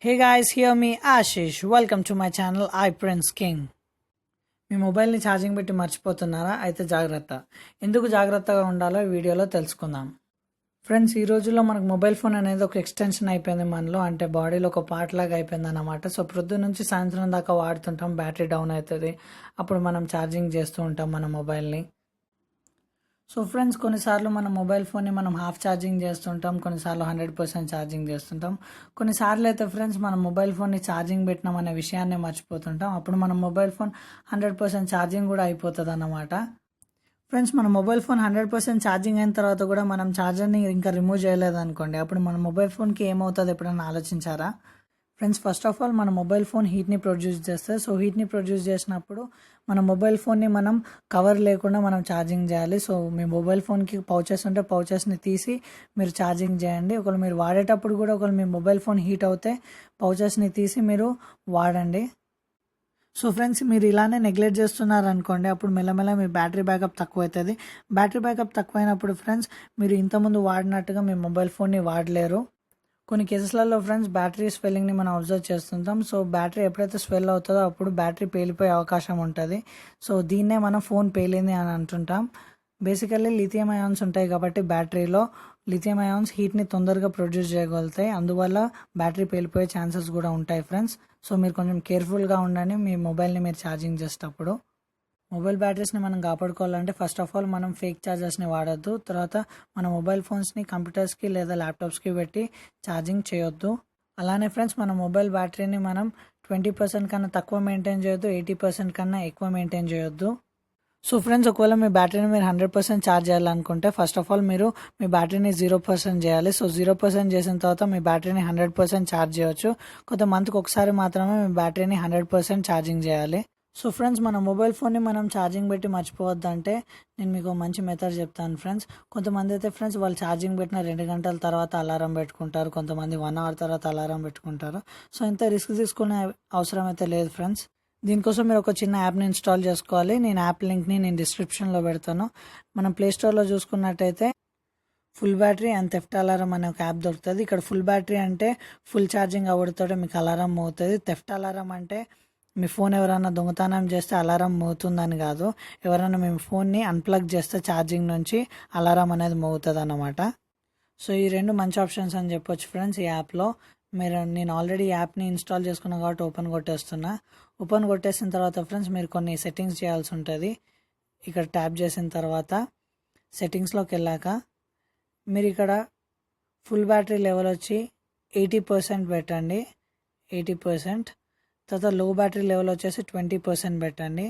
Hey guys, hear me Ashish. Welcome to my channel iPrince King. మీ మొబైల్ని charging పెట్టి మర్చిపోతున్నారా? అయితే జాగ్రత్త. ఎందుకు జాగ్రత్తగా ఉండాలో ఈ వీడియోలో తెలుసుకుందాం. ఫ్రెండ్స్, ఈ రోజుల్లో మనకు మొబైల్ ఫోన్ అనేది ఒక ఎక్స్టెన్షన్ అయిపోయింది మనలో, అంటే బాడీలో ఒక పార్ట్ లాగా అయిపోయింది అన్నమాట. సో ప్రొద్దు నుంచి సాయంత్రం దాకా వాడుతుంటాం, బ్యాటరీ డౌన్ అవుతుంది, అప్పుడు మనం ఛార్జింగ్ చేస్తూ ఉంటాం మన మొబైల్ని. సో ఫ్రెండ్స్, కొన్నిసార్లు మన మొబైల్ ఫోన్ని మనం హాఫ్ ఛార్జింగ్ చేస్తుంటాం, కొన్నిసార్లు 100% ఛార్జింగ్ చేస్తుంటాం. కొన్నిసార్లు అయితే ఫ్రెండ్స్ మన మొబైల్ ఫోన్ని ఛార్జింగ్ పెట్టినాం అనే విషయాన్ని మర్చిపోతుంటాం. అప్పుడు మన మొబైల్ ఫోన్ 100% ఛార్జింగ్ కూడా అయిపోతుంది అన్నమాట. ఫ్రెండ్స్, మన మొబైల్ ఫోన్ 100% ఛార్జింగ్ అయిన తర్వాత కూడా మనం ఛార్జర్ని ఇంకా రిమూవ్ చేయలేదు అనుకోండి, అప్పుడు మన మొబైల్ ఫోన్కి ఏమవుతుంది ఎప్పుడైనా ఆలోచించారా? ఫ్రెండ్స్, ఫస్ట్ ఆఫ్ ఆల్ మన మొబైల్ ఫోన్ హీట్ని ప్రొడ్యూస్ చేస్తుంది. సో హీట్ని ప్రొడ్యూస్ చేసినప్పుడు మన మొబైల్ ఫోన్ని మనం కవర్ లేకుండా మనం ఛార్జింగ్ చేయాలి. సో మీ మొబైల్ ఫోన్కి పౌచెస్ ఉంటే పౌచెస్ని తీసి మీరు ఛార్జింగ్ చేయండి. ఒకవేళ మీరు వాడేటప్పుడు కూడా ఒకవేళ మీ మొబైల్ ఫోన్ హీట్ అవుతే పౌచెస్ని తీసి మీరు వాడండి. సో ఫ్రెండ్స్, మీరు ఇలానే నెగ్లెక్ట్ చేస్తున్నారు అనుకోండి, అప్పుడు మెల్లమెల్ల మీ బ్యాటరీ బ్యాకప్ తక్కువ అవుతుంది. బ్యాటరీ బ్యాకప్ తక్కువైనప్పుడు ఫ్రెండ్స్ మీరు ఇంతకుముందు వాడినట్టుగా మీ మొబైల్ ఫోన్ని వాడలేరు. కొన్ని కేసెస్లలో ఫ్రెండ్స్ బ్యాటరీ స్వెల్లింగ్ని మనం అబ్జర్వ్ చేస్తుంటాం. సో బ్యాటరీ ఎప్పుడైతే స్వెల్ అవుతుందో అప్పుడు బ్యాటరీ పేలిపోయే అవకాశం ఉంటుంది. సో దీన్నే మనం ఫోన్ పేలింది అని అంటుంటాం. బేసికల్లీ లిథియం అయాన్స్ ఉంటాయి కాబట్టి బ్యాటరీలో లిథియం అయాన్స్ హీట్ని తొందరగా ప్రొడ్యూస్ చేయగలుగుతాయి, అందువల్ల బ్యాటరీ పేలిపోయే ఛాన్సెస్ కూడా ఉంటాయి ఫ్రెండ్స్. సో మీరు కొంచెం కేర్ఫుల్గా ఉండండి మీ మొబైల్ని మీరు ఛార్జింగ్ చేసేటప్పుడు. మొబైల్ బ్యాటరీస్ని మనం కాపాడుకోవాలంటే ఫస్ట్ ఆఫ్ ఆల్ మనం ఫేక్ ఛార్జర్స్ని వాడద్దు. తర్వాత మన మొబైల్ ఫోన్స్ని కంప్యూటర్స్కి లేదా ల్యాప్టాప్స్కి పెట్టి ఛార్జింగ్ చేయొద్దు. అలానే ఫ్రెండ్స్, మన మొబైల్ బ్యాటరీని మనం 20% కన్నా తక్కువ మెయింటైన్ చేయొద్దు, 80% కన్నా ఎక్కువ మెయింటైన్ చేయొద్దు. సో ఫ్రెండ్స్, ఒకవేళ మీ బ్యాటరీని మీరు 100% ఛార్జ్ చేయాలనుకుంటే ఫస్ట్ ఆఫ్ ఆల్ మీరు మీ బ్యాటరీని 0% చేయాలి. సో 0% చేసిన తర్వాత మీ బ్యాటరీని 100% ఛార్జ్ చేయొచ్చు. కొంత మంత్కి ఒకసారి మాత్రమే మీ బ్యాటరీని 100% ఛార్జింగ్ చేయాలి. సో ఫ్రెండ్స్, మన మొబైల్ ఫోన్ని మనం ఛార్జింగ్ పెట్టి మర్చిపోవద్దంటే నేను మీకు మంచి మెథడ్ చెప్తాను ఫ్రెండ్స్. కొంతమంది అయితే ఫ్రెండ్స్ వాళ్ళు ఛార్జింగ్ పెట్టిన 2 గంటల తర్వాత అలారం పెట్టుకుంటారు, కొంతమంది 1 అవర్ తర్వాత అలారం పెట్టుకుంటారు. సో ఇంత రిస్క్ తీసుకునే అవసరం అయితే లేదు ఫ్రెండ్స్. దీనికోసం మీరు ఒక చిన్న యాప్ని ఇన్స్టాల్ చేసుకోవాలి. నేను యాప్ లింక్ని నేను డిస్క్రిప్షన్లో పెడతాను. మనం ప్లేస్టోర్లో చూసుకున్నట్టయితే full battery and theft alarm అనే ఒక యాప్ దొరుకుతుంది. ఇక్కడ ఫుల్ బ్యాటరీ అంటే ఫుల్ ఛార్జింగ్ అవ్వడంతో మీకు అలారం మోగుతుంది. థెఫ్ట్ అలారం అంటే మీ ఫోన్ ఎవరైనా దొంగతనం చేస్తే అలారం మోగుతుందని కాదు, ఎవరైనా మీ ఫోన్ని అన్ప్లగ్ చేస్తే ఛార్జింగ్ నుంచి అలారం అనేది మోగుతుంది అన్నమాట. సో ఈ 2 మంచి ఆప్షన్స్ అని చెప్పొచ్చు ఫ్రెండ్స్ ఈ యాప్లో. నేను ఆల్రెడీ యాప్ని ఇన్స్టాల్ చేసుకున్నాను కాబట్టి ఓపెన్ కొట్టేస్తున్నా. ఓపెన్ కొట్టేసిన తర్వాత ఫ్రెండ్స్ మీరు కొన్ని సెట్టింగ్స్ చేయాల్సి ఉంటుంది. ఇక్కడ ట్యాప్ చేసిన తర్వాత సెట్టింగ్స్లోకి వెళ్ళాక మీరు ఇక్కడ ఫుల్ బ్యాటరీ లెవెల్ వచ్చి 80% పెట్టండి, 80%. తర్వాత లో బ్యాటరీ లెవెల్ వచ్చేసి 20% పెట్టండి.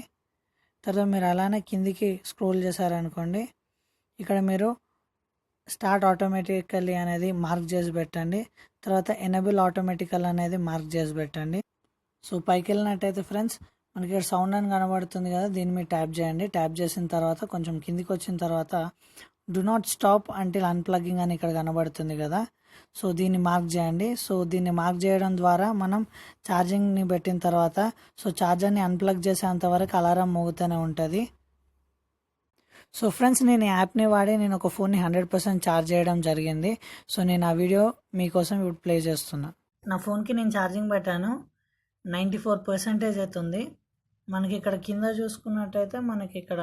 తర్వాత మీరు అలానే కిందికి స్క్రోల్ చేశారనుకోండి, ఇక్కడ మీరు స్టార్ట్ ఆటోమేటికల్లీ అనేది మార్క్ చేసి పెట్టండి. తర్వాత ఎనేబుల్ ఆటోమేటికల్ అనేది మార్క్ చేసి పెట్టండి. సో పైకి వెళ్ళినట్టయితే ఫ్రెండ్స్ మనకి ఇక్కడ సౌండ్ అని కనబడుతుంది కదా, దీన్ని మీరు ట్యాప్ చేయండి. ట్యాప్ చేసిన తర్వాత కొంచెం కిందికి వచ్చిన తర్వాత డు నాట్ స్టాప్ అంటిల్ అన్ప్లగింగ్ అని ఇక్కడ కనబడుతుంది కదా, సో దీన్ని మార్క్ చేయండి. సో దీన్ని మార్క్ చేయడం ద్వారా మనం ఛార్జింగ్ని పెట్టిన తర్వాత సో ఛార్జర్ని అన్ప్లగ్ చేసేంత వరకు అలారం మోగుతూనే ఉంటుంది. సో ఫ్రెండ్స్, నేను ఈ యాప్ని వాడి నేను ఒక ఫోన్ని 100% ఛార్జ్ చేయడం జరిగింది. సో నేను ఆ వీడియో మీకోసం ఇప్పుడు ప్లే చేస్తున్నా. నా ఫోన్కి నేను ఛార్జింగ్ పెట్టాను, 94% అవుతుంది. మనకి ఇక్కడ కింద చూసుకున్నట్టయితే మనకి ఇక్కడ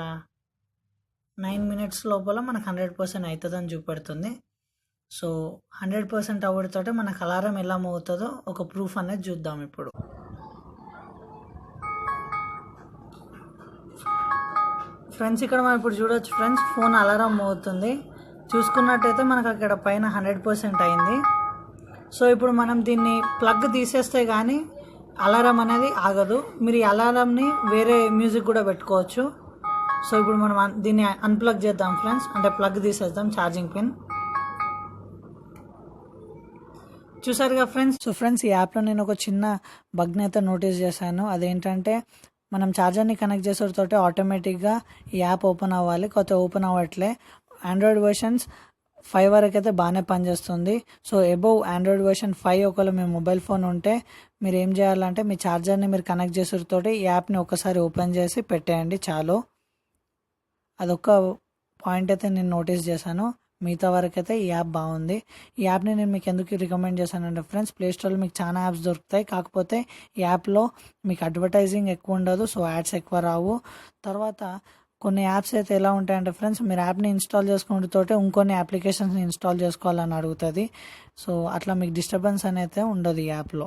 9 minutes లోపల మనకు 100% అవుతుందని చూపెడుతుంది. సో 100% అవ్వడంతో మనకు అలారం ఎలా మోగుతుందో ఒక ప్రూఫ్ అనేది చూద్దాం ఇప్పుడు. ఫ్రెండ్స్, ఇక్కడ మనం ఇప్పుడు చూడొచ్చు ఫ్రెండ్స్, ఫోన్ అలారం మోగుతుంది. చూసుకున్నట్టయితే మనకు అక్కడ పైన 100% అయింది. సో ఇప్పుడు మనం దీన్ని ప్లగ్ తీసేస్తే కానీ అలారం అనేది ఆగదు. మీరు ఈ అలారంని వేరే మ్యూజిక్ కూడా పెట్టుకోవచ్చు. సో ఇప్పుడు మనం దీన్ని అన్ప్లగ్ చేద్దాం ఫ్రెండ్స్, అంటే ప్లగ్ తీసేద్దాం ఛార్జింగ్ పిన్. చూసారుగా ఫ్రెండ్స్. సో ఫ్రెండ్స్, ఈ యాప్లో నేను ఒక చిన్న బగ్ని అయితే నోటీస్ చేశాను. అదేంటంటే మనం ఛార్జర్ని కనెక్ట్ చేసేటోటే ఆటోమేటిక్గా ఈ యాప్ ఓపెన్ అవ్వాలి, కొత్త ఓపెన్ అవ్వట్లే. ఆండ్రాయిడ్ వర్షన్స్ 5 వరకు అయితే బాగానే పనిచేస్తుంది. సో అబోవ్ ఆండ్రాయిడ్ వర్షన్ 5 ఒకవేళ మీ మొబైల్ ఫోన్ ఉంటే మీరు ఏం చేయాలంటే మీ ఛార్జర్ని మీరు కనెక్ట్ చేసేటోటే ఈ యాప్ని ఒకసారి ఓపెన్ చేసి పెట్టేయండి చాలు. అదొక పాయింట్ అయితే నేను నోటీస్ చేశాను. మిగతా వరకైతే ఈ యాప్ బాగుంది. ఈ యాప్ని నేను మీకు ఎందుకు రికమెండ్ చేశానంటే ఫ్రెండ్స్, ప్లేస్టోర్లో మీకు చాలా యాప్స్ దొరుకుతాయి. కాకపోతే ఈ యాప్లో మీకు అడ్వర్టైజింగ్ ఎక్కువ ఉండదు, సో యాడ్స్ ఎక్కువ రావు. తర్వాత కొన్ని యాప్స్ అయితే ఎలా ఉంటాయంటే ఫ్రెండ్స్, మీరు యాప్ని ఇన్స్టాల్ చేసుకున్నతోటే ఇంకొన్ని అప్లికేషన్స్ని ఇన్స్టాల్ చేసుకోవాలని అడుగుతుంది. సో అట్లా మీకు డిస్టర్బెన్స్ అనేది ఉండదు ఈ యాప్లో.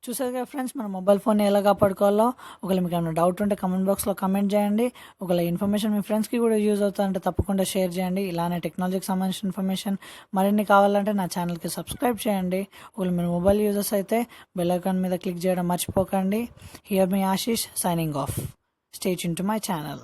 చూసారు కదా ఫ్రెండ్స్, మన మొబైల్ ఫోన్ని ఎలా కాపాడుకోవాలో. ఒకవేళ మీకు ఏమైనా డౌట్ ఉంటే కమెంట్ బాక్స్లో కమెంట్ చేయండి. ఒకవేళ ఇన్ఫర్మేషన్ మీ ఫ్రెండ్స్కి కూడా యూజ్ అవుతుందంటే తప్పకుండా షేర్ చేయండి. ఇలానే టెక్నాలజీకి సంబంధించిన ఇన్ఫర్మేషన్ మరిన్ని కావాలంటే నా ఛానల్కి సబ్స్క్రైబ్ చేయండి. ఒకవేళ మీరు మొబైల్ యూజర్స్ అయితే బెల్ ఐకాన్ మీద క్లిక్ చేయడం మర్చిపోకండి. Here me Ashish signing off. Stay tuned to my channel.